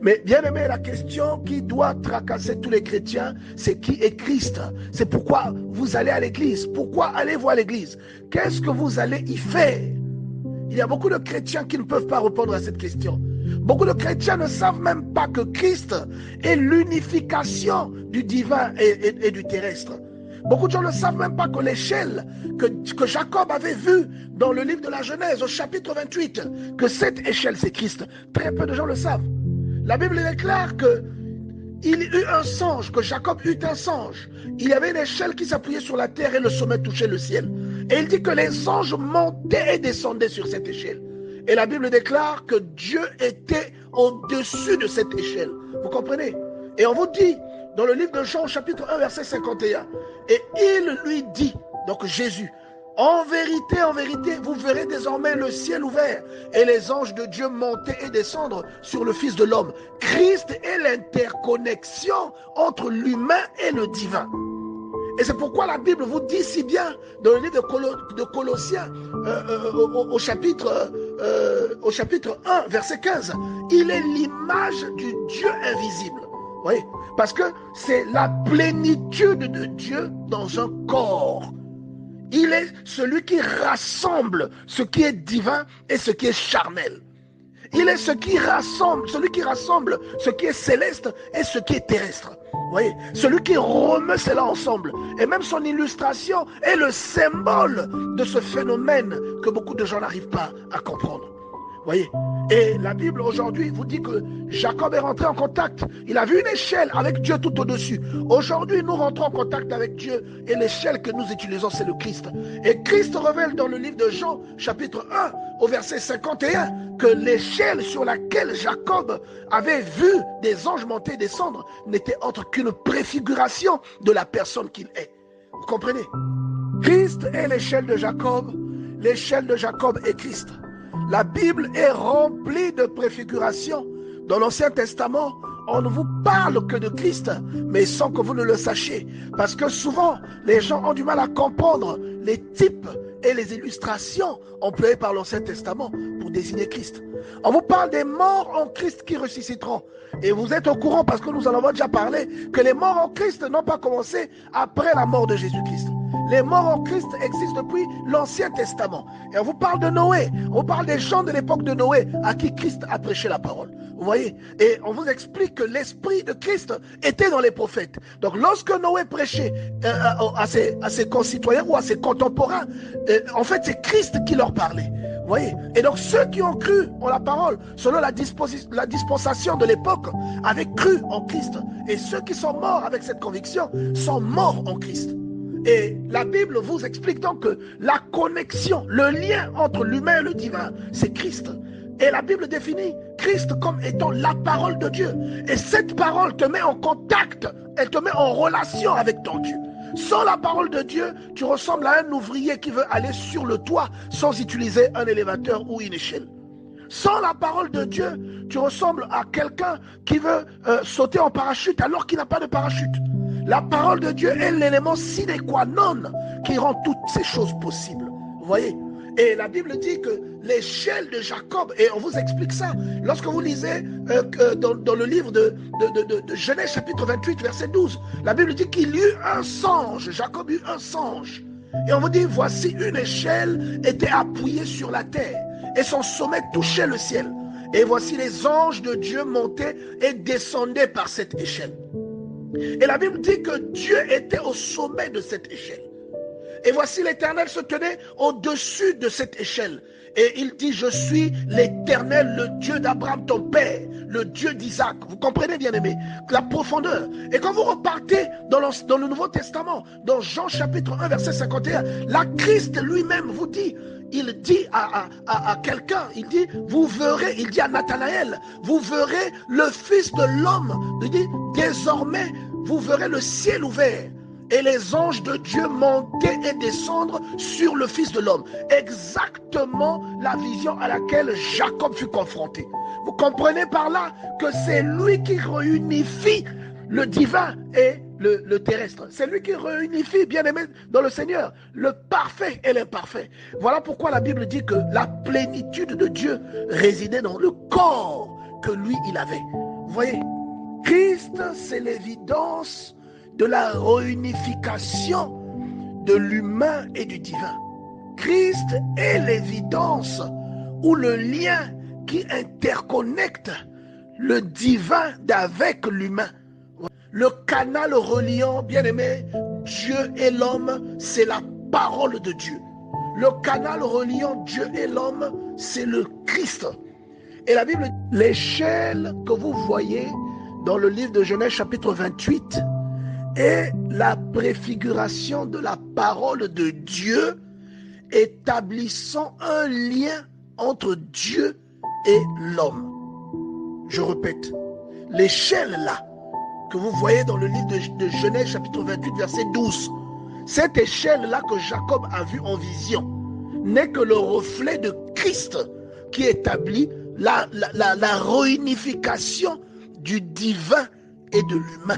Mais bien aimé, la question qui doit tracasser tous les chrétiens, c'est qui est Christ? C'est pourquoi vous allez à l'église. Pourquoi allez-vous à l'église? Qu'est-ce que vous allez y faire? Il y a beaucoup de chrétiens qui ne peuvent pas répondre à cette question. Beaucoup de chrétiens ne savent même pas que Christ est l'unification du divin et du terrestre. Beaucoup de gens ne savent même pas que l'échelle que Jacob avait vue dans le livre de la Genèse au chapitre 28, que cette échelle c'est Christ. Très peu de gens le savent. La Bible déclare qu'il eut un songe, que Jacob eut un songe. Il y avait une échelle qui s'appuyait sur la terre et le sommet touchait le ciel. Et il dit que les anges montaient et descendaient sur cette échelle. Et la Bible déclare que Dieu était au-dessus de cette échelle. Vous comprenez? Et on vous dit, dans le livre de Jean, chapitre 1, verset 51, et il lui dit, donc Jésus, en vérité, vous verrez désormais le ciel ouvert et les anges de Dieu monter et descendre sur le Fils de l'homme. Christ est l'interconnexion entre l'humain et le divin. Et c'est pourquoi la Bible vous dit si bien dans le livre de Colossiens au chapitre 1, verset 15, il est l'image du Dieu invisible. Oui, parce que c'est la plénitude de Dieu dans un corps. Il est celui qui rassemble ce qui est divin et ce qui est charnel. Il est celui qui rassemble ce qui est céleste et ce qui est terrestre. Vous voyez, celui qui remet cela ensemble. Et même son illustration est le symbole de ce phénomène que beaucoup de gens n'arrivent pas à comprendre. Vous voyez, et la Bible aujourd'hui vous dit que Jacob est rentré en contact. Il a vu une échelle avec Dieu tout au-dessus. Aujourd'hui, nous rentrons en contact avec Dieu et l'échelle que nous utilisons, c'est le Christ. Et Christ révèle dans le livre de Jean, chapitre 1, au verset 51, que l'échelle sur laquelle Jacob avait vu des anges monter et descendre n'était autre qu'une préfiguration de la personne qu'il est. Vous comprenez? Christ est l'échelle de Jacob. L'échelle de Jacob est Christ. La Bible est remplie de préfigurations. Dans l'Ancien Testament, on ne vous parle que de Christ, mais sans que vous ne le sachiez. Parce que souvent, les gens ont du mal à comprendre les types et les illustrations employées par l'Ancien Testament pour désigner Christ. On vous parle des morts en Christ qui ressusciteront. Et vous êtes au courant, parce que nous en avons déjà parlé, que les morts en Christ n'ont pas commencé après la mort de Jésus-Christ. Les morts en Christ existent depuis l'Ancien Testament. Et on vous parle de Noé. On vous parle des gens de l'époque de Noé à qui Christ a prêché la parole. Vous voyez? Et on vous explique que l'esprit de Christ était dans les prophètes. Donc lorsque Noé prêchait à ses concitoyens ou à ses contemporains, en fait c'est Christ qui leur parlait. Vous voyez? Et donc ceux qui ont cru en la parole, selon la dispensation de l'époque, avaient cru en Christ. Et ceux qui sont morts avec cette conviction sont morts en Christ. Et la Bible vous explique donc que la connexion, le lien entre l'humain et le divin, c'est Christ. Et la Bible définit Christ comme étant la parole de Dieu. Et cette parole te met en contact, elle te met en relation avec ton Dieu. Sans la parole de Dieu, tu ressembles à un ouvrier qui veut aller sur le toit sans utiliser un élévateur ou une échelle. Sans la parole de Dieu, tu ressembles à quelqu'un qui veut sauter en parachute alors qu'il n'a pas de parachute. La parole de Dieu est l'élément sine qua non qui rend toutes ces choses possibles. Vous voyez? Et la Bible dit que l'échelle de Jacob, et on vous explique ça, lorsque vous lisez dans le livre de Genèse chapitre 28, verset 12, la Bible dit qu'il y eut un songe, Jacob eut un songe. Et on vous dit, voici une échelle était appuyée sur la terre, et son sommet touchait le ciel. Et voici les anges de Dieu montaient et descendaient par cette échelle. Et la Bible dit que Dieu était au sommet de cette échelle. Et voici l'Éternel se tenait au-dessus de cette échelle. Et il dit, je suis l'Éternel, le Dieu d'Abraham, ton père, le Dieu d'Isaac. Vous comprenez, bien-aimés, la profondeur. Et quand vous repartez dans le Nouveau Testament, dans Jean chapitre 1, verset 51, la Christ lui-même vous dit, il dit à quelqu'un, il dit, vous verrez, il dit à Nathanaël, vous verrez le Fils de l'homme. Il dit, désormais, vous verrez le ciel ouvert et les anges de Dieu monter et descendre sur le Fils de l'homme. Exactement la vision à laquelle Jacob fut confronté. Vous comprenez par là que c'est lui qui réunifie le divin et le terrestre. C'est lui qui réunifie, bien aimé dans le Seigneur, le parfait et l'imparfait. Voilà pourquoi la Bible dit que la plénitude de Dieu résidait dans le corps que lui il avait. Vous voyez, Christ, c'est l'évidence de la réunification de l'humain et du divin. Christ est l'évidence ou le lien qui interconnecte le divin avec l'humain. Le canal reliant, bien aimé, Dieu et l'homme, c'est la parole de Dieu. Le canal reliant Dieu et l'homme, c'est le Christ. Et la Bible, l'échelle que vous voyez dans le livre de Genèse chapitre 28 est la préfiguration de la parole de Dieu établissant un lien entre Dieu et l'homme. Je répète, l'échelle là, que vous voyez dans le livre de Genèse chapitre 28 verset 12, cette échelle-là que Jacob a vue en vision n'est que le reflet de Christ qui établit la réunification du divin et de l'humain.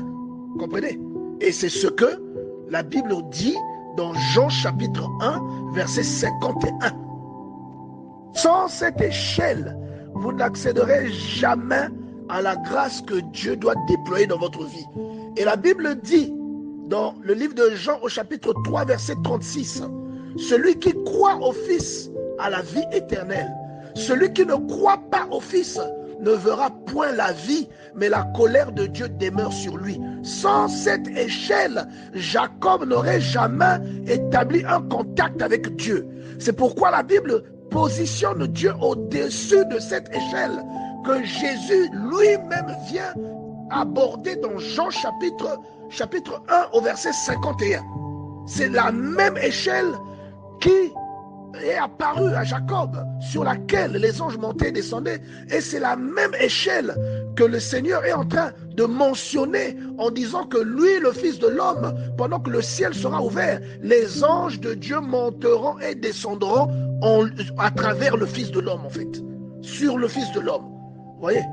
Comprenez? Et c'est ce que la Bible dit dans Jean chapitre 1 verset 51. Sans cette échelle, vous n'accéderez jamais à la grâce que Dieu doit déployer dans votre vie. Et la Bible dit dans le livre de Jean au chapitre 3 verset 36, celui qui croit au Fils a la vie éternelle. Celui qui ne croit pas au Fils ne verra point la vie, mais la colère de Dieu demeure sur lui. Sans cette échelle, Jacob n'aurait jamais établi un contact avec Dieu. C'est pourquoi la Bible positionne Dieu au-dessus de cette échelle que Jésus lui-même vient aborder dans Jean chapitre 1 au verset 51. C'est la même échelle qui est apparue à Jacob, sur laquelle les anges montaient et descendaient, et c'est la même échelle que le Seigneur est en train de mentionner en disant que lui, le Fils de l'homme, pendant que le ciel sera ouvert, les anges de Dieu monteront et descendront à travers le Fils de l'homme, en fait, sur le Fils de l'homme. Vous voyez,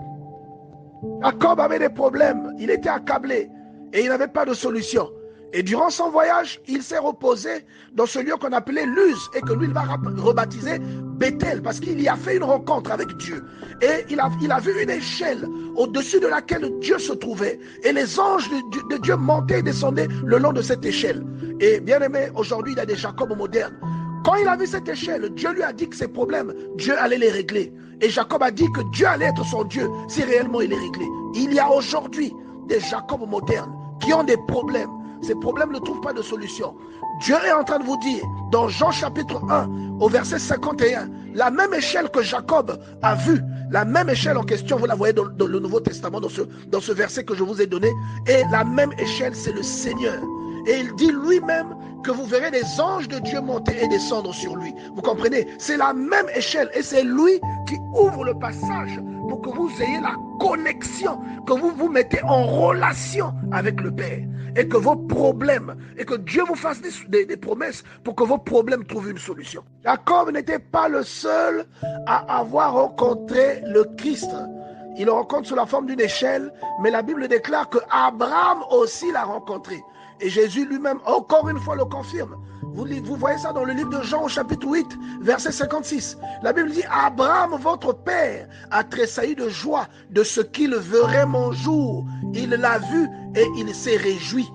Jacob avait des problèmes, il était accablé et il n'avait pas de solution. Et durant son voyage, il s'est reposé dans ce lieu qu'on appelait Luz et que lui, il va rebaptiser Bethel parce qu'il y a fait une rencontre avec Dieu. Et il a vu une échelle au-dessus de laquelle Dieu se trouvait. Et les anges de Dieu montaient et descendaient le long de cette échelle. Et bien aimé, aujourd'hui, il y a des Jacob modernes. Quand il a vu cette échelle, Dieu lui a dit que ses problèmes, Dieu allait les régler. Et Jacob a dit que Dieu allait être son Dieu si réellement il les réglait. Il y a aujourd'hui des Jacob modernes qui ont des problèmes. Ces problèmes ne trouvent pas de solution. Dieu est en train de vous dire, dans Jean chapitre 1, au verset 51, la même échelle que Jacob a vue, la même échelle en question, vous la voyez dans le Nouveau Testament, dans ce verset que je vous ai donné, et la même échelle, c'est le Seigneur. Et il dit lui-même que vous verrez les anges de Dieu monter et descendre sur lui. Vous comprenez? C'est la même échelle et c'est lui qui ouvre le passage pour que vous ayez la connexion, que vous vous mettez en relation avec le Père et que vos problèmes, et que Dieu vous fasse des promesses pour que vos problèmes trouvent une solution. Jacob n'était pas le seul à avoir rencontré le Christ. Il le rencontre sous la forme d'une échelle, mais la Bible déclare que Abraham aussi l'a rencontré. Et Jésus lui-même, encore une fois, le confirme. Vous voyez ça dans le livre de Jean au chapitre 8, verset 56. La Bible dit, Abraham, votre père, a tressailli de joie de ce qu'il verrait mon jour. Il l'a vu et il s'est réjoui.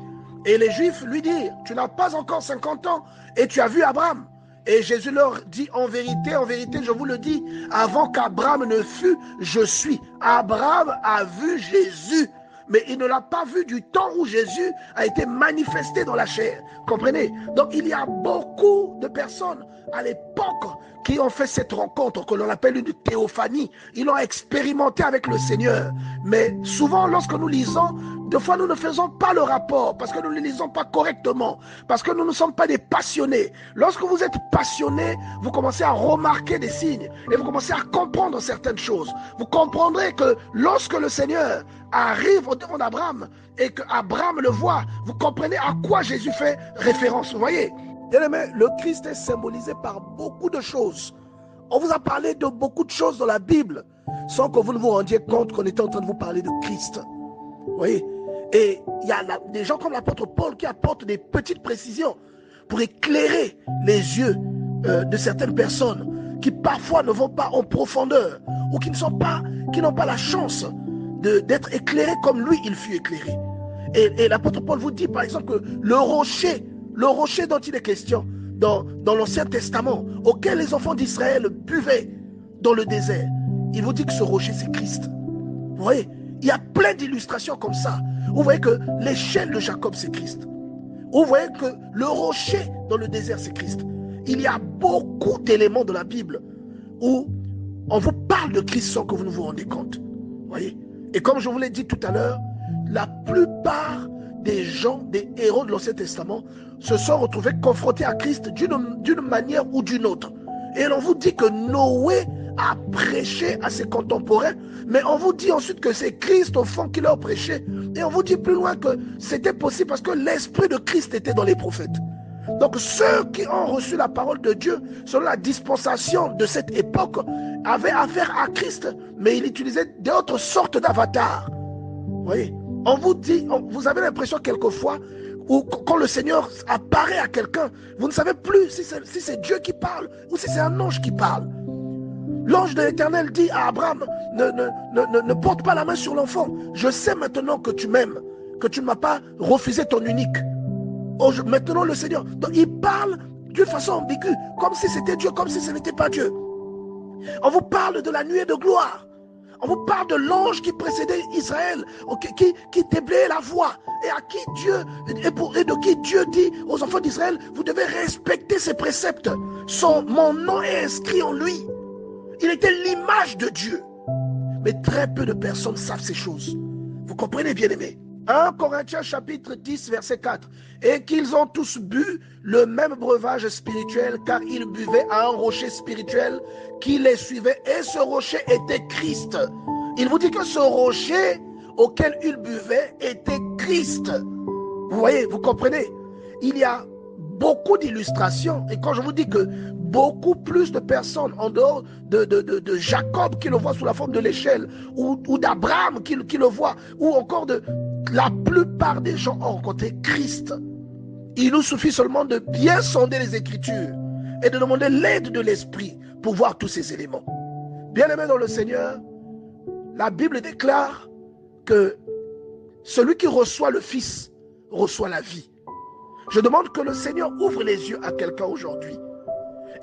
Et les Juifs lui dirent, tu n'as pas encore 50 ans et tu as vu Abraham. Et Jésus leur dit, en vérité, je vous le dis, avant qu'Abraham ne fût, je suis. Abraham a vu Jésus. Mais il ne l'a pas vu du temps où Jésus a été manifesté dans la chair. Comprenez? Donc il y a beaucoup de personnes à l'époque qui ont fait cette rencontre que l'on appelle une théophanie. Ils l'ont expérimenté avec le Seigneur. Mais souvent lorsque nous lisons, des fois nous ne faisons pas le rapport parce que nous ne le lisons pas correctement, parce que nous ne sommes pas des passionnés. Lorsque vous êtes passionné, vous commencez à remarquer des signes et vous commencez à comprendre certaines choses. Vous comprendrez que lorsque le Seigneur arrive au devant d'Abraham et qu'Abraham le voit, vous comprenez à quoi Jésus fait référence. Vous voyez, bien aimé, le Christ est symbolisé par beaucoup de choses. On vous a parlé de beaucoup de choses dans la Bible sans que vous ne vous rendiez compte qu'on était en train de vous parler de Christ. Vous voyez, et il y a des gens comme l'apôtre Paul qui apportent des petites précisions pour éclairer les yeux de certaines personnes qui parfois ne vont pas en profondeur ou qui n'ont pas la chance d'être éclairé comme lui, il fut éclairé. Et l'apôtre Paul vous dit par exemple que le rocher dont il est question dans l'Ancien Testament, auquel les enfants d'Israël buvaient dans le désert, il vous dit que ce rocher c'est Christ. Vous voyez, il y a plein d'illustrations comme ça. Vous voyez que l'échelle de Jacob c'est Christ. Vous voyez que le rocher dans le désert c'est Christ. Il y a beaucoup d'éléments de la Bible où on vous parle de Christ sans que vous ne vous rendez compte. Vous voyez? Et comme je vous l'ai dit tout à l'heure, la plupart des gens, des héros de l'Ancien Testament, se sont retrouvés confrontés à Christ d'une manière ou d'une autre. Et on vous dit que Noé a prêché à ses contemporains, mais on vous dit ensuite que c'est Christ au fond qui leur prêchait. Et on vous dit plus loin que c'était possible parce que l'esprit de Christ était dans les prophètes. Donc ceux qui ont reçu la parole de Dieu selon la dispensation de cette époque avaient affaire à Christ, mais il utilisait d'autres sortes d'avatars. Vous voyez, on vous dit, vous avez l'impression quelquefois où quand le Seigneur apparaît à quelqu'un, vous ne savez plus si c'est Dieu qui parle ou si c'est un ange qui parle. L'ange de l'Éternel dit à Abraham, ne porte pas la main sur l'enfant. Je sais maintenant que tu m'aimes, que tu ne m'as pas refusé ton unique. Oh, maintenant le Seigneur, donc, il parle d'une façon ambiguë, comme si c'était Dieu, comme si ce n'était pas Dieu. On vous parle de la nuée de gloire. On vous parle de l'ange qui précédait Israël, qui déblayait la voie, et à qui Dieu, et de qui Dieu dit aux enfants d'Israël, vous devez respecter ses préceptes. Mon nom est inscrit en lui. Il était l'image de Dieu. Mais très peu de personnes savent ces choses. Vous comprenez, bien-aimés? 1 Corinthiens chapitre 10 verset 4. Et qu'ils ont tous bu le même breuvage spirituel, car ils buvaient à un rocher spirituel qui les suivait, et ce rocher était Christ. Il vous dit que ce rocher auquel ils buvaient était Christ. Vous voyez, vous comprenez? Il y a beaucoup d'illustrations, et quand je vous dis que beaucoup plus de personnes en dehors de Jacob qui le voit sous la forme de l'échelle, ou d'Abraham qui le voit, ou encore la plupart des gens ont rencontré Christ. Il nous suffit seulement de bien sonder les Écritures et de demander l'aide de l'Esprit pour voir tous ces éléments. Bien-aimés dans le Seigneur, la Bible déclare que celui qui reçoit le Fils reçoit la vie. Je demande que le Seigneur ouvre les yeux à quelqu'un aujourd'hui.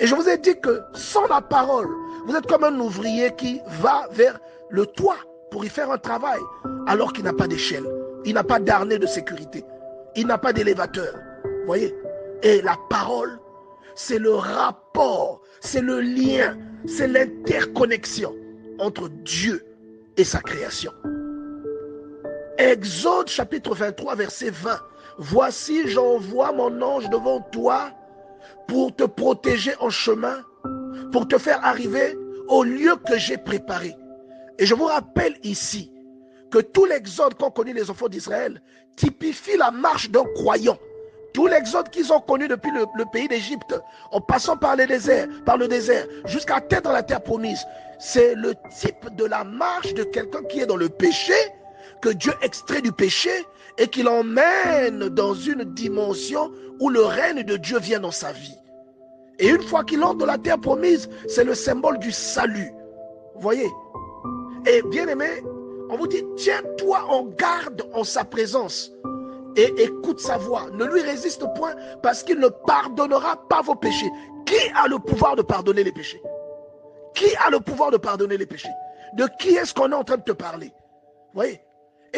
Et je vous ai dit que sans la parole, vous êtes comme un ouvrier qui va vers le toit pour y faire un travail alors qu'il n'a pas d'échelle, il n'a pas d'harnais de sécurité, il n'a pas d'élévateur. Vous voyez? Et la parole, c'est le rapport, c'est le lien, c'est l'interconnexion entre Dieu et sa création. Exode chapitre 23 verset 20. Voici, j'envoie mon ange devant toi pour te protéger en chemin, pour te faire arriver au lieu que j'ai préparé. Et je vous rappelle ici que tout l'exode qu'ont connu les enfants d'Israël typifie la marche d'un croyant. Tout l'exode qu'ils ont connu depuis le pays d'Égypte, en passant par le désert, jusqu'à atteindre la terre promise, c'est le type de la marche de quelqu'un qui est dans le péché, que Dieu extrait du péché et qui l'emmène dans une dimension où le règne de Dieu vient dans sa vie. Et une fois qu'il entre dans la terre promise, c'est le symbole du salut. Vous voyez? Et bien aimé, on vous dit, tiens-toi en garde en sa présence et écoute sa voix. Ne lui résiste point parce qu'il ne pardonnera pas vos péchés. Qui a le pouvoir de pardonner les péchés? Qui a le pouvoir de pardonner les péchés? De qui est-ce qu'on est en train de te parler? Vous voyez?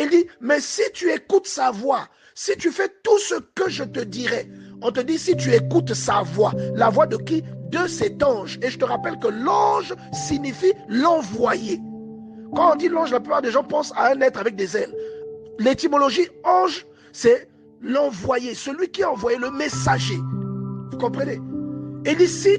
Il dit, mais si tu écoutes sa voix, si tu fais tout ce que je te dirai, on te dit si tu écoutes sa voix, la voix de qui? De cet ange. Et je te rappelle que l'ange signifie l'envoyé. Quand on dit l'ange, la plupart des gens pensent à un être avec des ailes. L'étymologie ange, c'est l'envoyé, celui qui a envoyé, le messager. Vous comprenez? Il dit si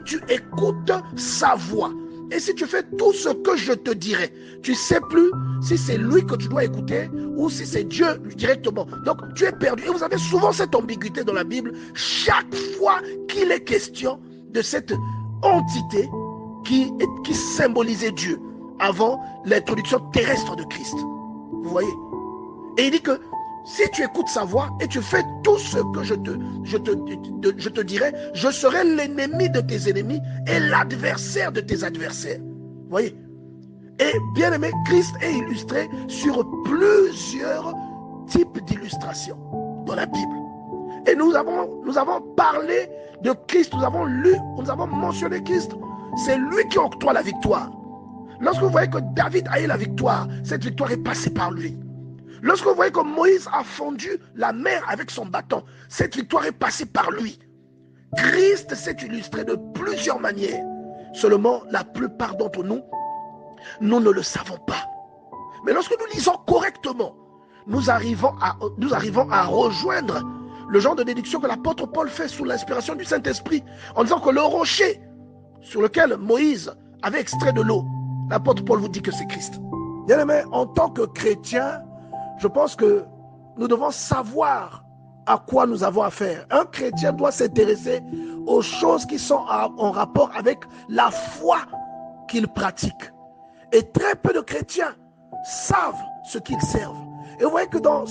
tu écoutes sa voix, et si tu fais tout ce que je te dirai, tu ne sais plus si c'est lui que tu dois écouter ou si c'est Dieu directement. Donc tu es perdu. Et vous avez souvent cette ambiguïté dans la Bible. Chaque fois qu'il est question de cette entité qui symbolisait Dieu avant l'introduction terrestre de Christ. Vous voyez? Et il dit que si tu écoutes sa voix et tu fais tout ce que je te dirai, je serai l'ennemi de tes ennemis et l'adversaire de tes adversaires. Vous voyez? Et bien aimé, Christ est illustré sur plusieurs types d'illustrations dans la Bible. Et nous avons parlé de Christ, nous avons lu, nous avons mentionné Christ. C'est lui qui octroie la victoire. Lorsque vous voyez que David a eu la victoire, cette victoire est passée par lui. Lorsque vous voyez que Moïse a fondu la mer avec son bâton, cette victoire est passée par lui. Christ s'est illustré de plusieurs manières. Seulement, la plupart d'entre nous, nous ne le savons pas. Mais lorsque nous lisons correctement, nous arrivons à rejoindre le genre de déduction que l'apôtre Paul fait sous l'inspiration du Saint-Esprit, en disant que le rocher sur lequel Moïse avait extrait de l'eau, l'apôtre Paul vous dit que c'est Christ. Bien aimé, en tant que chrétien, je pense que nous devons savoir à quoi nous avons affaire. Un chrétien doit s'intéresser aux choses qui sont en rapport avec la foi qu'il pratique. Et très peu de chrétiens savent ce qu'ils servent. Et vous voyez que dans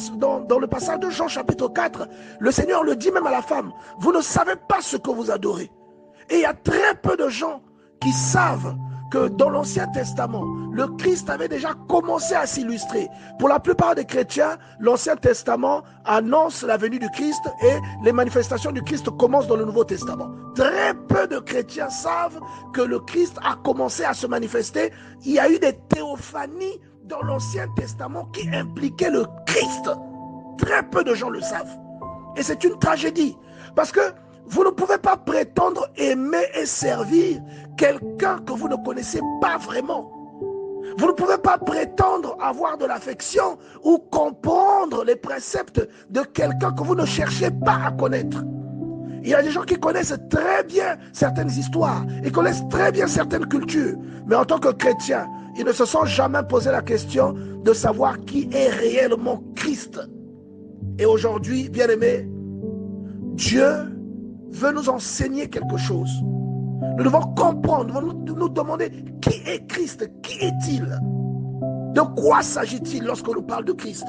le passage de Jean chapitre 4, le Seigneur le dit même à la femme, vous ne savez pas ce que vous adorez. Et il y a très peu de gens qui savent que dans l'Ancien Testament, le Christ avait déjà commencé à s'illustrer. Pour la plupart des chrétiens, l'Ancien Testament annonce la venue du Christ et les manifestations du Christ commencent dans le Nouveau Testament. Très peu de chrétiens savent que le Christ a commencé à se manifester. Il y a eu des théophanies dans l'Ancien Testament qui impliquaient le Christ. Très peu de gens le savent. Et c'est une tragédie. Parce que vous ne pouvez pas prétendre aimer et servir quelqu'un que vous ne connaissez pas vraiment. Vous ne pouvez pas prétendre avoir de l'affection ou comprendre les préceptes de quelqu'un que vous ne cherchez pas à connaître. Il y a des gens qui connaissent très bien certaines histoires, ils connaissent très bien certaines cultures, mais en tant que chrétiens, ils ne se sont jamais posé la question de savoir qui est réellement Christ. Et aujourd'hui, bien aimés, Dieu veut nous enseigner quelque chose. Nous devons comprendre, nous devons nous demander qui est Christ, qui est-il? De quoi s'agit-il lorsque l'on parle de Christ?